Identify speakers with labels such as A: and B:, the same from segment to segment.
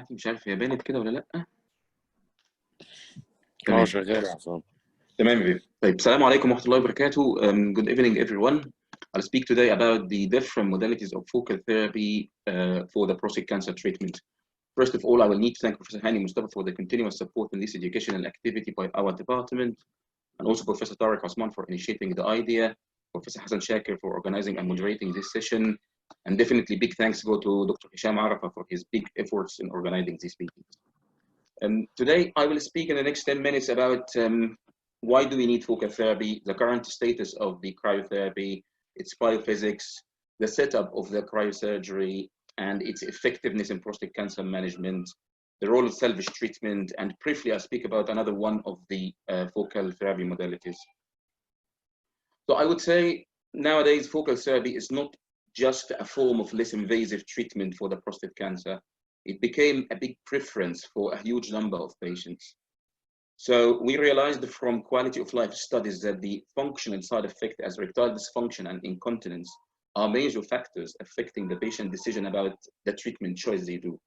A: بتاعتي مش عارف هي بانت كده ولا لأ. تمام
B: شغال يا عصام.
A: تمام يا بيه. طيب السلام عليكم ورحمة الله وبركاته. Good evening everyone. I'll speak today about the different modalities of focal therapy for the prostate cancer treatment. First of all, I will need to thank Professor Hani Mustafa for the continuous support in this educational activity by our department, and also Professor Tariq Osman for initiating the idea, Professor Hassan Shakir for organizing and moderating this session, and definitely big thanks go to Dr. Hisham Arafa for his big efforts in organizing these meetings. Today, I will speak in the next 10 minutes about why do we need focal therapy, the current status of the cryotherapy, its biophysics, the setup of the cryosurgery, and its effectiveness in prostate cancer management, the role of salvage treatment, and briefly I'll speak about another one of the focal therapy modalities. So I would say nowadays focal therapy is not just a form of less invasive treatment for the prostate cancer. It became a big preference for a huge number of patients. So we realized from quality of life studies that the function and side effect as erectile dysfunction and incontinence are major factors affecting the patient decision about the treatment choice they do.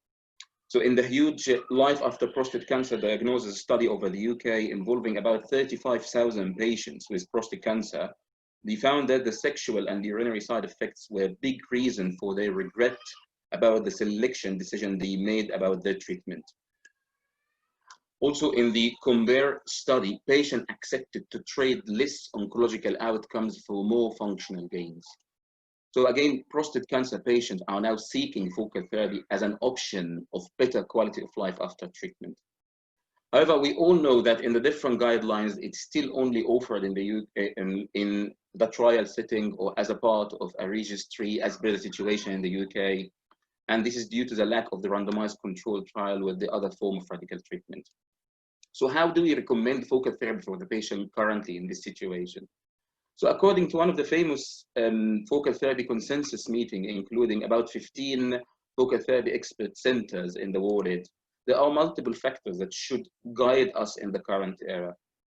A: So in the huge Life After Prostate Cancer Diagnosis study over the UK involving about 35,000 patients with prostate cancer, they found that the sexual and urinary side effects were a big reason for their regret about the selection decision they made about their treatment. Also in the Compare study, patients accepted to trade less oncological outcomes for more functional gains. So again, prostate cancer patients are now seeking focal therapy as an option of better quality of life after treatment. However, we all know that in the different guidelines, it's still only offered in the UK in the trial setting or as a part of a registry as per the situation in the UK. And this is due to the lack of the randomized controlled trial with the other form of radical treatment. So how do we recommend focal therapy for the patient currently in this situation? So according to one of the famous focal therapy consensus meeting, including about 15 focal therapy expert centers in the world, there are multiple factors that should guide us in the current era.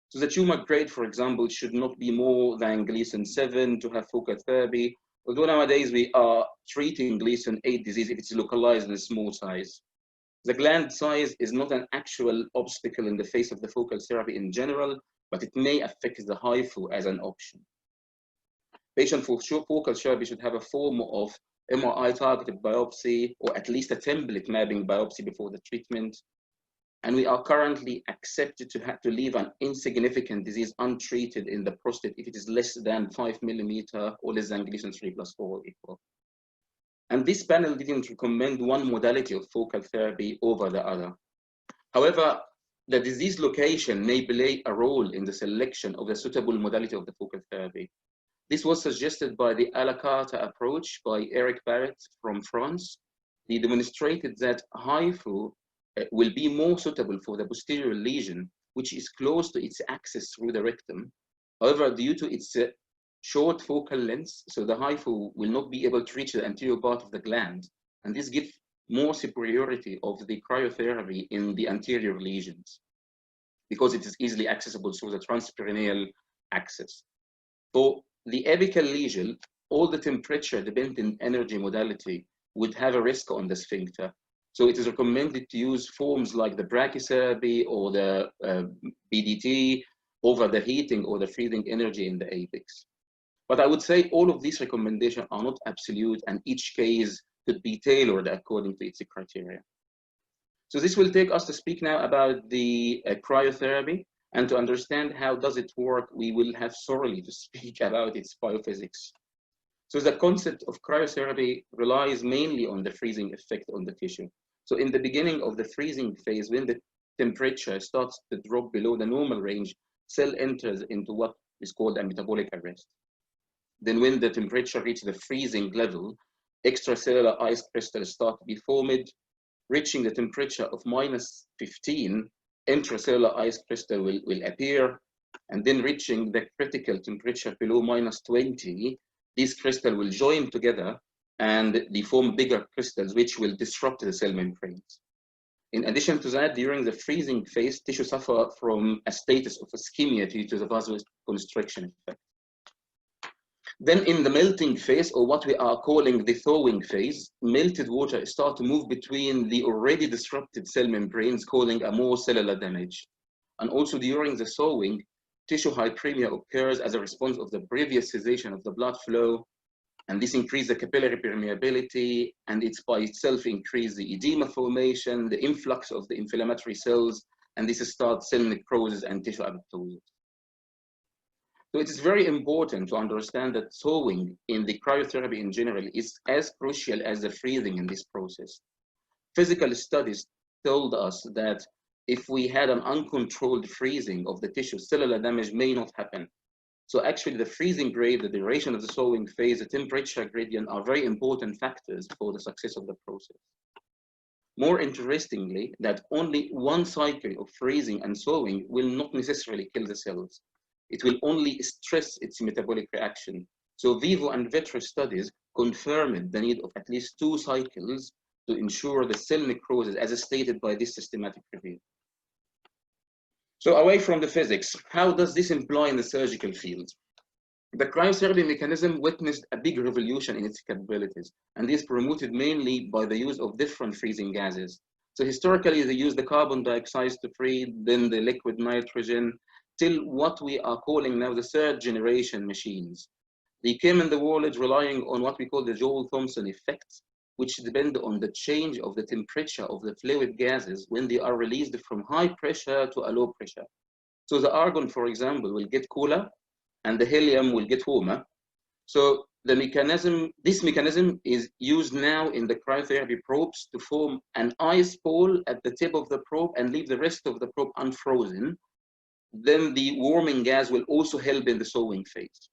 A: So the tumor grade, for example, should not be more than Gleason 7 to have focal therapy, although nowadays we are treating Gleason 8 disease if it's localized in a small size. The gland size is not an actual obstacle in the face of the focal therapy in general, but it may affect the HIFU as an option. Patient for sure focal therapy should have a form of MRI targeted biopsy or at least a template mapping biopsy before the treatment. And we are currently accepted to have to leave an insignificant disease untreated in the prostate if it is less than 5 millimeter or less than Gleason 3 plus 4 equal. And this panel didn't recommend one modality of focal therapy over the other. However, the disease location may play a role in the selection of the suitable modality of the focal therapy. This was suggested by the a la carte approach by Eric Barrett from France. He demonstrated that HIFU will be more suitable for the posterior lesion, which is close to its access through the rectum. However, due to its short focal length, so the HIFU will not be able to reach the anterior part of the gland, and this gives more superiority of the cryotherapy in the anterior lesions because it is easily accessible through the transperineal access. For the apical lesion, all the temperature-dependent energy modality would have a risk on the sphincter. So it is recommended to use forms like the brachytherapy or the BDT over the heating or the freezing energy in the apex. But I would say all of these recommendations are not absolute, and each case could be tailored according to its criteria. So this will take us to speak now about the cryotherapy, and to understand how does it work, we will have thoroughly to speak about its biophysics. So the concept of cryotherapy relies mainly on the freezing effect on the tissue. So in the beginning of the freezing phase, when the temperature starts to drop below the normal range, cell enters into what is called a metabolic arrest. Then when the temperature reaches the freezing level, extracellular ice crystals start to be formed, reaching the temperature of -15, intracellular ice crystal will appear, and then reaching the critical temperature below -20, these crystals will join together and they form bigger crystals which will disrupt the cell membranes. In addition to that, during the freezing phase, tissue suffer from a status of ischemia due to the vasoconstriction effect. Then in the melting phase, or what we are calling the thawing phase, melted water starts to move between the already disrupted cell membranes, causing a more cellular damage. And also during the thawing, tissue hyperemia occurs as a response of the previous cessation of the blood flow, and this increases the capillary permeability, and it's by itself increase the edema formation, the influx of the inflammatory cells, and this starts cell necrosis and tissue apoptosis. So it is very important to understand that thawing in the cryotherapy in general is as crucial as the freezing in this process. Physical studies told us that if we had an uncontrolled freezing of the tissue, cellular damage may not happen. So actually the freezing grade, the duration of the thawing phase, the temperature gradient are very important factors for the success of the process. More interestingly, that only one cycle of freezing and thawing will not necessarily kill the cells. It will only stress its metabolic reaction. So vivo and vitro studies confirmed the need of at least 2 cycles to ensure the cell necrosis as stated by this systematic review. So away from the physics, how does this imply in the surgical field? The cryotherapy mechanism witnessed a big revolution in its capabilities, and this promoted mainly by the use of different freezing gases. So historically, they used the carbon dioxide to freeze, then the liquid nitrogen, till what we are calling now the 3rd generation machines. They came in the world relying on what we call the Joule-Thomson effect, which depend on the change of the temperature of the fluid gases when they are released from high pressure to a low pressure. So the argon, for example, will get cooler, and the helium will get warmer. So this mechanism is used now in the cryotherapy probes to form an ice ball at the tip of the probe and leave the rest of the probe unfrozen. Then the warming gas will also help in the thawing phase.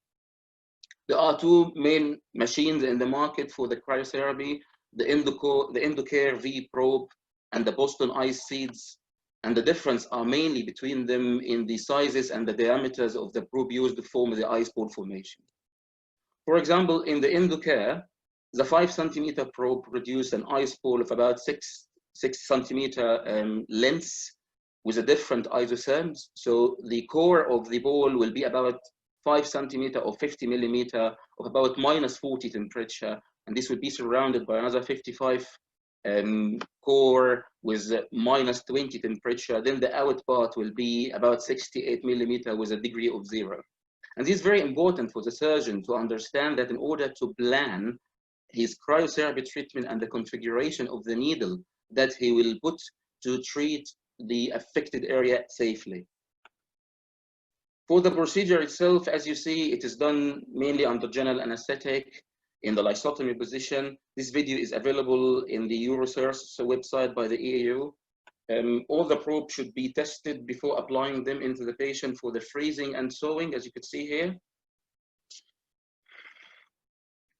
A: There are 2 main machines in the market for the cryotherapy, the Endocare V probe and the Boston Ice Seeds. And the difference are mainly between them in the sizes and the diameters of the probe used to form the ice ball formation. For example, in the Endocare, the 5 centimeter probe produced an ice ball of about 6 centimeter length with a different isotherms. So the core of the ball will be about 5 centimeter or 50 millimeter of about -40 temperature, and this would be surrounded by another 55 core with -20 temperature. Then the out part will be about 68 millimeter with a degree of 0. And this is very important for the surgeon to understand that in order to plan his cryotherapy treatment and the configuration of the needle that he will put to treat the affected area safely. For the procedure itself, as you see, it is done mainly under general anesthetic in the lysotomy position. This video is available in the Eurosource website by the EAU. All the probes should be tested before applying them into the patient for the freezing and thawing, as you can see here.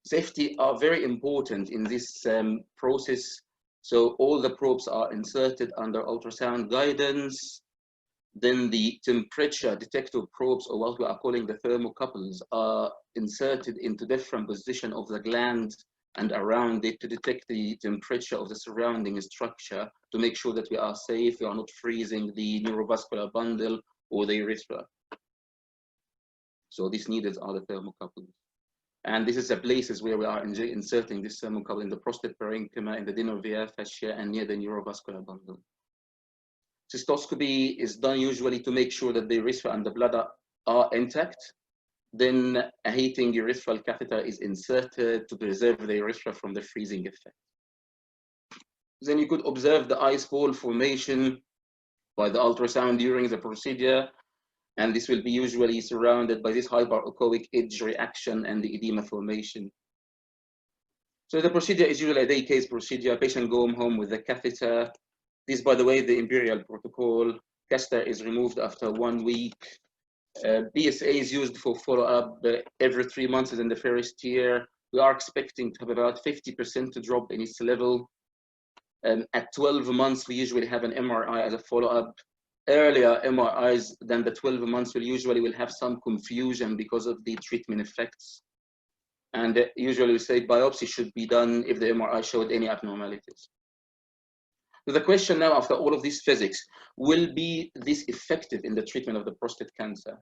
A: Safety are very important in this process. So all the probes are inserted under ultrasound guidance. Then the temperature detector probes, or what we are calling the thermocouples, are inserted into different positions of the gland and around it to detect the temperature of the surrounding structure to make sure that we are safe, we are not freezing the neurovascular bundle or the urethra. So these needles are the thermocouples. And this is the places where we are inserting this thermocouple in the prostate parenchyma, in the denervia fascia, and near the neurovascular bundle. Cystoscopy is done usually to make sure that the urethra and the bladder are intact. Then a heating urethral catheter is inserted to preserve the urethra from the freezing effect. Then you could observe the ice ball formation by the ultrasound during the procedure, and this will be usually surrounded by this hyperechoic edge reaction and the edema formation. So the procedure is usually a day case procedure. Patient go home with the catheter. This, by the way, the imperial protocol. Catheter is removed after 1 week. PSA is used for follow-up every 3 months in the first year. We are expecting to have about 50% drop in its level. At 12 months, we usually have an MRI as a follow-up. Earlier MRIs than the 12 months will have some confusion because of the treatment effects. And usually we say biopsy should be done if the MRI showed any abnormalities. So the question now, after all of this physics, will be this effective in the treatment of the prostate cancer?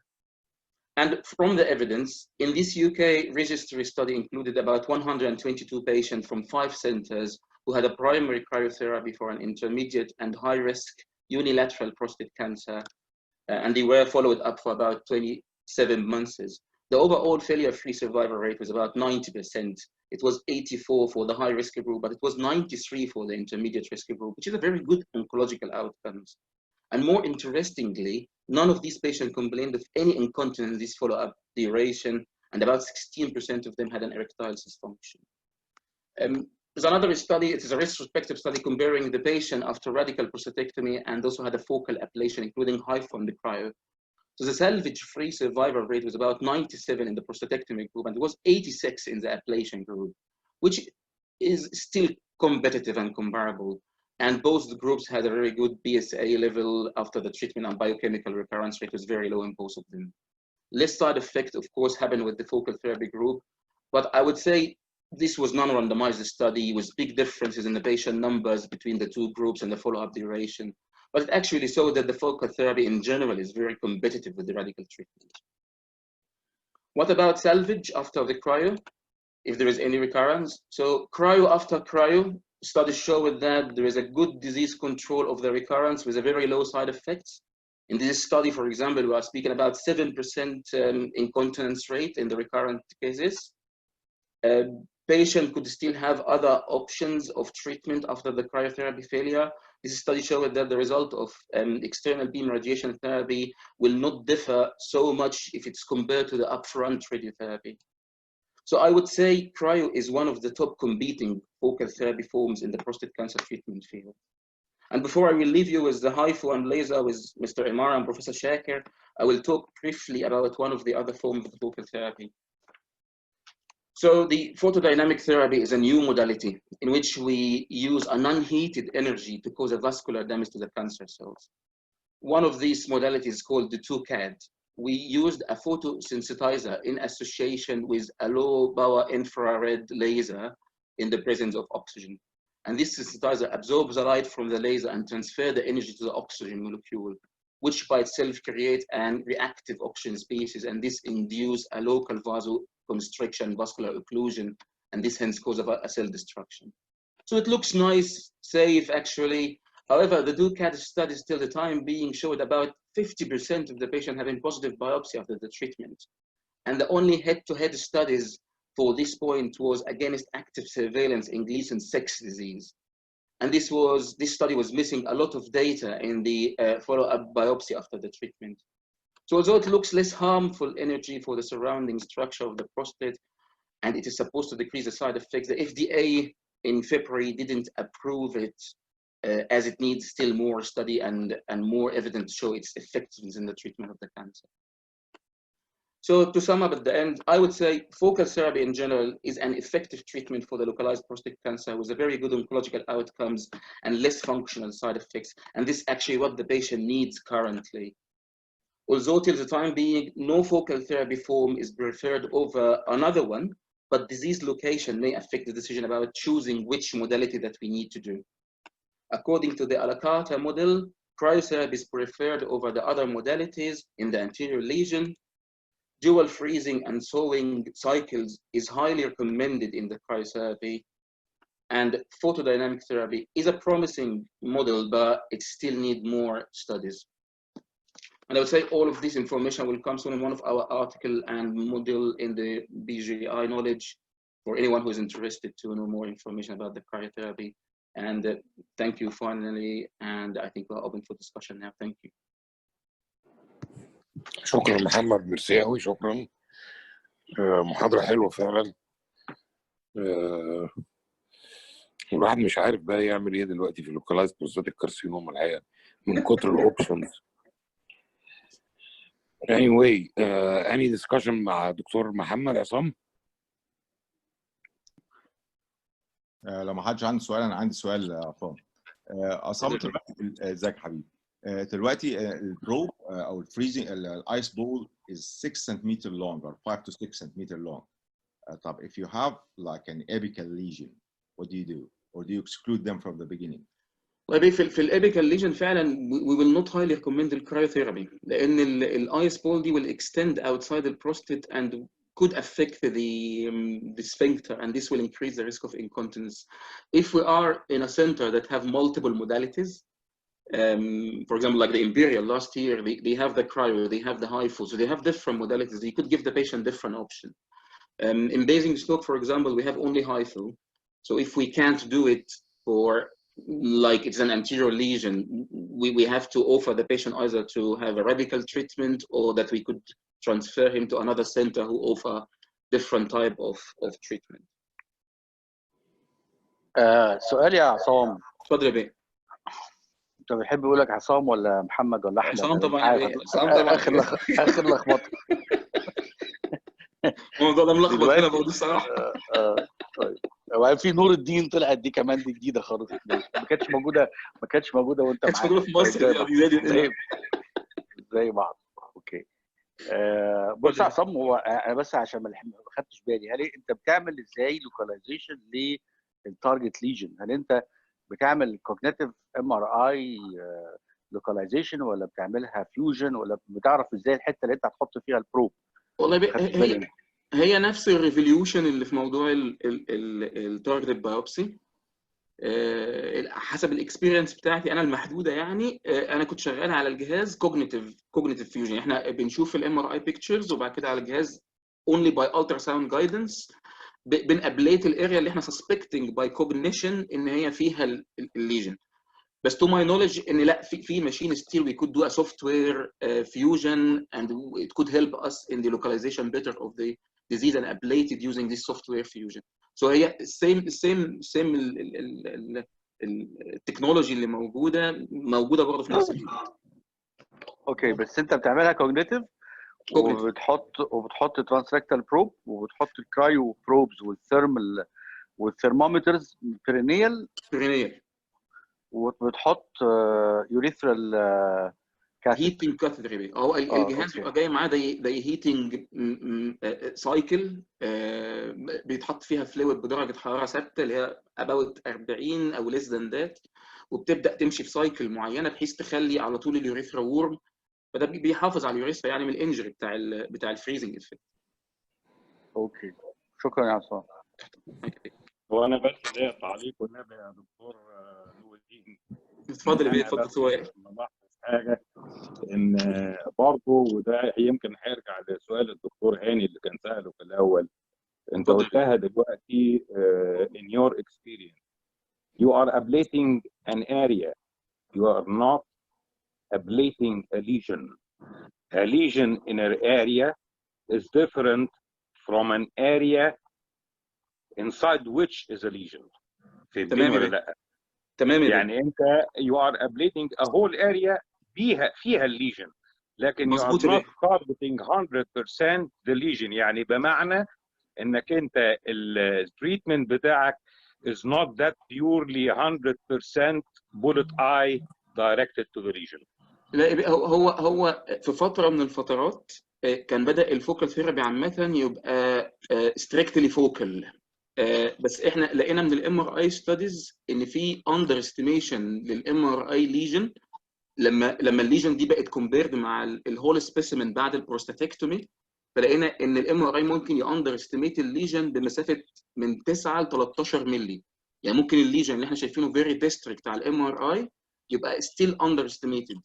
A: And from the evidence, in this UK registry study included about 122 patients from 5 centers who had a primary cryotherapy for an intermediate and high-risk unilateral prostate cancer, and they were followed up for about 27 months. The overall failure-free survival rate was about 90%. It was 84 for the high-risk group, but it was 93 for the intermediate risk group, which is a very good oncological outcomes. And more interestingly, none of these patients complained of any incontinence in this follow-up duration, and about 16% of them had an erectile dysfunction. There's another study, it is a retrospective study comparing the patient after radical prostatectomy and also had a focal ablation, including HIFU cryo. So the salvage-free survival rate was about 97 in the prostatectomy group, and it was 86 in the ablation group, which is still competitive and comparable. And both the groups had a very good BSA level after the treatment, and biochemical recurrence rate was very low in both of them. Less side effect, of course, happened with the focal therapy group, but I would say this was non-randomized study with big differences in the patient numbers between the two groups and the follow-up duration. But it actually showed that the focal therapy in general is very competitive with the radical treatment. What about salvage after the cryo, if there is any recurrence? So cryo after cryo, studies show that there is a good disease control of the recurrence with a very low side effects. In this study, for example, we are speaking about 7% incontinence rate in the recurrent cases. Patient could still have other options of treatment after the cryotherapy failure. This study showed that the result of external beam radiation therapy will not differ so much if it's compared to the upfront radiotherapy. So I would say cryo is one of the top competing focal therapy forms in the prostate cancer treatment field. And before I will leave you with the HIFU and laser with Mr. Imara and Professor Shaker, I will talk briefly about one of the other forms of focal therapy. So the photodynamic therapy is a new modality in which we use a non-heated energy to cause a vascular damage to the cancer cells. One of these modalities is called the 2CAD. We used a photosensitizer in association with a low power infrared laser in the presence of oxygen. And this sensitizer absorbs the light from the laser and transfers the energy to the oxygen molecule, which by itself creates an reactive oxygen species, and this induces a local vasoconstriction, vascular occlusion, and this hence causes a cell destruction. So it looks nice, safe actually. However, the 2CAD studies till the time being showed about 50% of the patient having positive biopsy after the treatment. And the only head-to-head studies for this point was against active surveillance in Gleason 6 disease. And this study was missing a lot of data in the follow-up biopsy after the treatment. So although it looks less harmful energy for the surrounding structure of the prostate, and it is supposed to decrease the side effects, the FDA in February didn't approve it as it needs still more study and more evidence to show its effectiveness in the treatment of the cancer. So to sum up at the end, I would say focal therapy in general is an effective treatment for the localized prostate cancer with a very good oncological outcomes and less functional side effects. And this is actually what the patient needs currently. Although till the time being, no focal therapy form is preferred over another one, but disease location may affect the decision about choosing which modality that we need to do. According to the a la carte model, cryotherapy is preferred over the other modalities in the anterior lesion. Dual freezing and thawing cycles is highly recommended in the cryotherapy, and photodynamic therapy is a promising model, but it still needs more studies. And I would say all of this information will come soon in one of our article and module in the BGI knowledge for anyone who is interested to know more information about the cryotherapy. And thank you finally, and I think we're open for discussion now. Thank you.
B: شكرا محمد، ميرسي قوي، شكرا. محاضرة حلوة فعلا. الواحد مش عارف بقى يعمل ايه دلوقتي في اللوكالايزد بروستاتيك كارسينوما الحقيقة من كتر الاوبشنز. Anyway, any discussion مع دكتور محمد عصام؟
C: لو ما حدش عنده سؤال، انا عندي سؤال يا عصام. عصام ازيك حبيبي؟ دلوقتي الدروب او الفريزنج الايس بول is 6 centimeter long or 5 to 6 centimeter long. طب if you have like an apical lesion, what do you do? Or do you exclude them from the beginning?
A: طيب في الابيكال ليجن فعلا we will not highly recommend the cryotherapy لان الايس بول دي will extend outside the prostate and could affect the sphincter and this will increase the risk of incontinence. If we are in a center that have multiple modalities, for example, like the Imperial last year, they have the cryo, they have the HIFU, so they have different modalities. You could give the patient different option. In basing stroke, for example, we have only HIFU. So if we can't do it for like it's an anterior lesion, we have to offer the patient either to have a radical treatment or that we could transfer him to another center who offer different type of treatment.
D: سؤال يا عصام،
A: اتفضل يا بيه.
D: انت بتحب يقول لك عصام ولا محمد ولا احمد؟
A: عصام طبعا
D: عارف
A: يا بيه. عصام طبعا.
D: اخر لخبطه.
A: الموضوع ده ملخبط هنا
D: دلوقتي
A: بقول الصراحه.
D: طيب، وبعدين في نور الدين طلعت دي كمان، دي جديده خالص، ما كانتش موجوده وانت
A: كانتش
D: معانا.
A: موجوده في مصر دي
D: زي بعض. اوكي. بص يا عصام، هو انا بس عشان ما خدتش بالي، هل انت بتعمل ازاي لوكاليزيشن للتارجت ليجن؟ هل انت بتعمل كوجنيتيف ام ار اي لوكاليزيشن ولا بتعملها فيوجن، ولا بتعرف ازاي الحته اللي انت هتحط فيها البروب؟
A: والله هي نفس الريفوليوشن اللي في موضوع التارجت بايوبسي. حسب الاكسبيرينس بتاعتي انا المحدوده يعني، انا كنت شغال على الجهاز كوجنيتيف فيوجن. احنا بنشوف الام ار اي بيكتشرز وبعد كده على الجهاز اونلي باي الترا ساوند جايدنس بنابليت الاريا اللي احنا سسبكتنج باي كوجنيشن ان هي فيها الليجن. بس تو ماي نولج ان لا، في ماشين ستيل وي كود دو ا سوفت وير فيوجن and it could help us in the localization better of the disease and ablated using this software fusion. So هي same التكنولوجي اللي موجوده برضه في نفس الوقت.
D: اوكي، بس انت بتعملها كوجنيتيف وبتحط ترانسريكتال بروب وبتحط الكرايو بروبز والثرمومترز بيرينيال وبتحط يوريثرال
A: هيتنج كاثيتر. هو الجهاز بيبقى جاي معاه زي هيتنج سايكل بيتحط فيها فلويد بدرجه حراره ثابته اللي هي about 40 او less than that، وبتبدا تمشي في سايكل معينه بحيث تخلي على طول اليوريثرا وورم، فده بيحافظ على اليوريثرا يعني من الانجري بتاع الفريزنج افكت.
D: اوكي، شكرا يا عصام.
E: هو انا بس ليا تعليق والنبي يا دكتور نور الدين.
A: اتفضل يا بيه، اتفضل سؤال.
E: بلاحظ حاجه ان برضه، وده يمكن هيرجع لسؤال الدكتور هاني اللي كان ساله في الاول. انت قلتها دلوقتي in your experience you are ablating an area, you are not ablating a lesion. A lesion in an area is different from an area inside which is a lesion. فهمتني ولا لا؟
A: تمام.
E: يعني انت you are ablating a whole area فيها الليجن، لكن you are not targeting 100% the lesion. يعني بمعنى انك انت التريتمنت بتاعك is not that purely 100% bullet eye directed to the lesion.
A: لا، هو في فتره من الفترات كان بدأ الفوكال ثيرابي عامه يبقى ستريكتلي فوكال، بس احنا لقينا من الام ار اي ستاديز ان في اندر استيميشن للام ار اي ليجن لما الليجن دي بقت كومبيرد مع الهول سبيسيمن بعد البروستاتكتومي، فلقينا ان الام ار اي ممكن ياندر استيميت الليجن بمسافه من 9 ل 13 مللي. يعني ممكن الليجن اللي احنا شايفينه فيري ديستريكت على الام ار اي يبقى ستيل اندر استيميتد.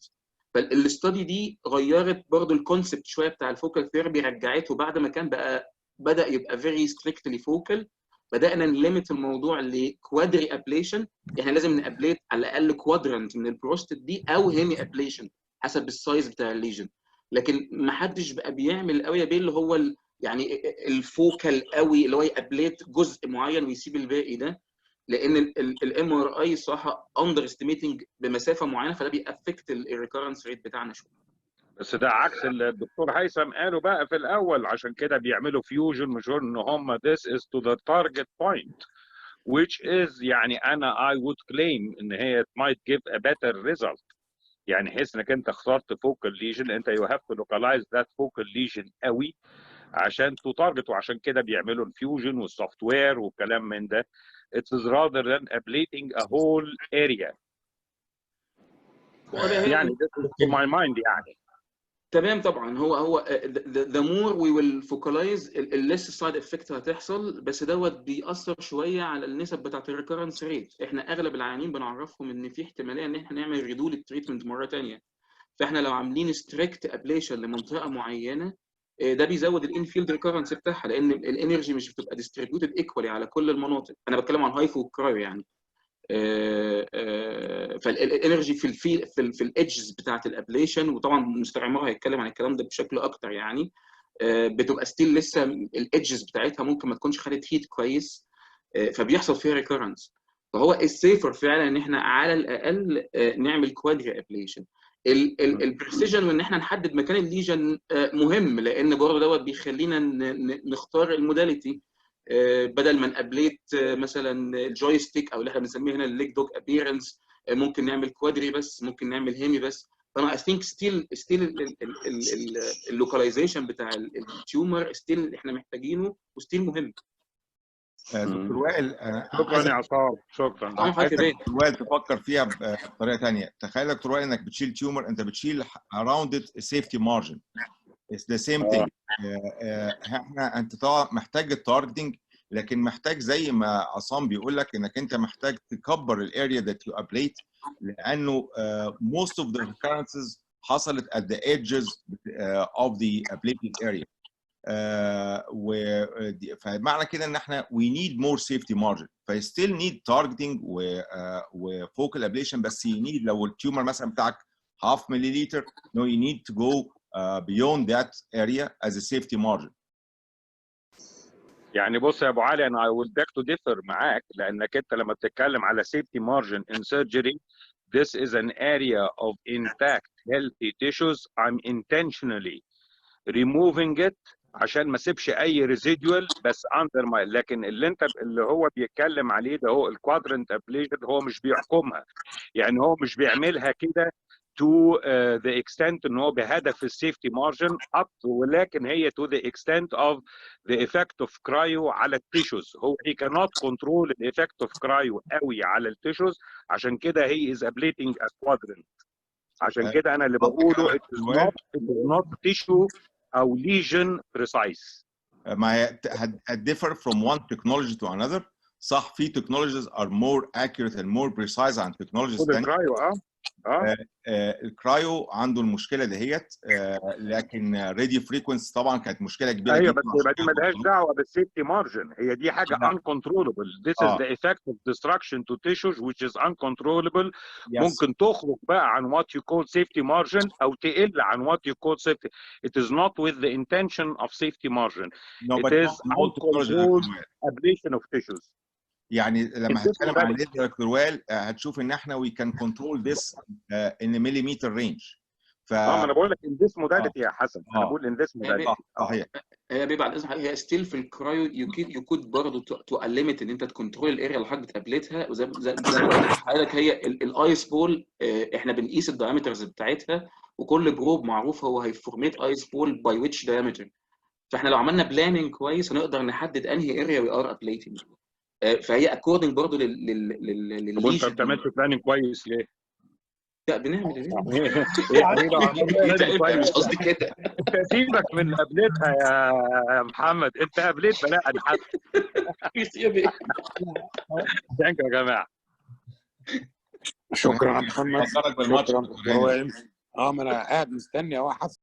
A: فالاستادي دي غيرت برضو الكونسبت شويه بتاع الفوكال ثيرابي، رجعته بعد ما كان بدا يبقى فيري ستريكتلي فوكال، بدانا نليمت الموضوع لكوادري ابليشن. احنا لازم نابليت على الاقل كوادرنت من البروستات دي او هيمي ابليشن حسب السايز بتاع الليجن، لكن ما حدش بقى بيعمل قوي اللي هو يعني الفوكال قوي اللي هو يابليت جزء معين ويسيب الباقي ده، لان الام ار اي صراحه اندر استيميتنج بمسافه معينه، فده بيأفكت الريكورنس ريت بتاعنا شويه.
E: بس ده عكس اللي الدكتور هيثم قاله بقى في الاول، عشان كده بيعملوا فيوجن، مش ان هم this is to the target point which is يعني انا I would claim ان هي it might give a better result. يعني حيث انك انت اخترت فوكال ليجن، انت you have to localize that focal lesion قوي عشان تارجت، وعشان كده بيعملوا الفيوجن والسوفت وير والكلام من ده. It is rather than ablating a whole area. يعني this is to my mind يعني.
A: تمام طبعا. هو the more we will focalize less side effect هتحصل، بس دوت بيأثر شويه على النسب بتاعت الريكورنس ريت. احنا اغلب العيانين بنعرفهم ان في احتماليه ان احنا نعمل ريدول التريتمنت مره ثانيه. فاحنا لو عاملين ستريكت ابليشن لمنطقه معينه، ده بيزود الانفيلد ريكورنس بتاعها، لان الانرجي مش بتبقى ديستريبيوتد ايكوالي على كل المناطق. انا بتكلم عن هايفو وكرايو يعني. فالانرجي في الايدجز بتاعت الابليشن، وطبعا مستر عمر هيتكلم عن الكلام ده بشكل اكتر يعني، بتبقى ستيل لسه الايدجز بتاعتها ممكن ما تكونش خدت هيت كويس، فبيحصل فيها ريكورنس. فهو السيفر فعلا ان احنا على الاقل نعمل كوادري ابليشن. البريسيجن وان احنا نحدد مكان الليجن مهم، لان برضه دوت بيخلينا نختار الموداليتي. بدل ما نابليت مثلا الجويستيك او اللي احنا بنسميه هنا الليج دوج ابييرنس، ممكن نعمل كوادري بس، ممكن نعمل هيمي بس. فانا اي ثينك ستيل اللوكاليزيشن بتاع التيومر ستيل احنا محتاجينه وستيل مهم.
C: دكتور وائل،
E: شكرا يا عصام، شكرا.
C: عايزك دكتور وائل تفكر فيها بطريقه ثانيه. تخيل دكتور وائل انك بتشيل تيومر، انت بتشيل around it safety margin. It's the same thing. انت طبعا محتاج التارجتنج، لكن محتاج زي ما عصام بيقول لك انك انت محتاج تكبر الاريا that you ablate، لانه most of the recurrences حصلت at the edges of the ablated area. فمعنى كده ان احنا we need more safety margin. ف still need targeting و focal ablation، بس you need لو التيومر مثلا بتاعك half milliliter، no you need to go beyond that area as a safety margin.
E: يعني بص يا ابو علي، انا I will beg to differ معاك، لانك انت لما بتتكلم على safety margin in surgery this is an area of intact healthy tissues. I'm intentionally removing it عشان ما اسيبش اي residual بس under my. لكن اللي هو بيتكلم عليه ده هو الكوادرنت ابليشن، هو مش بيحكمها، يعني هو مش بيعملها كده to the extent ان هو بهدف السيفتي مارجن up، ولكن هي to the extent of the effect of cryo على التيشوز. هو he cannot control the effect of cryo قوي على التيشوز، عشان كده he is ablating a quadrant. عشان كده انا اللي بقوله it is not tissue او lesion precise.
C: ما هي differ from one technology to another. صح، في technologies are more accurate and more precise عن technologies تانية.
E: الكرايو
C: الكرايو عنده المشكله دهيت، لكن راديو فريكونسي طبعا كانت مشكله كبيره
E: ايوه،
C: جدا.
E: بس يبقى دي مالهاش دعوه بالسيفتي مارجن، هي دي حاجه uncontrollable. This is the effect of destruction to tissues which is uncontrollable. ممكن تخرج بقى عن what you call safety margin او تقل عن what you call safety. It is not with the intention of safety margin. It is uncontrolled ablation of tissues.
C: يعني لما هتكلم عن دكتور وائل هتشوف ان احنا we can control this in a millimeter range.
E: ما انا بقول لك in this modality يا حسن، انا بقول in this modality.
C: صحيح.
A: هي بيبقى على الاذن هي ستيل في الكرايو يو كود برضه تو ليميت ان انت تكنترول الاريا اللي حضرتك قابلتها. وزي ما قلت لحضرتك هي الايس بول، احنا بنقيس الدايمترز بتاعتها، وكل بروب معروف هو هيفورميت ايس بول باي ويتش دايمتر. فاحنا لو عملنا بلاننج كويس هنقدر نحدد انهي اريا وي ار ابليتنج. فهي اكوردنج برضه
E: طب وانت ما بتعملش بلاننج كويس ليه؟
A: لا بنعمل ايه؟
E: يعني لو عملنا كويس
A: مش قصدي كده.
E: انت سيبك من اللي قابلتها يا محمد، انت قابلت بلاء الحد. ثانك يا جماعه.
B: شكرا يا محمد.
C: شكرا.
B: هو ما انا قاعد مستني اهو.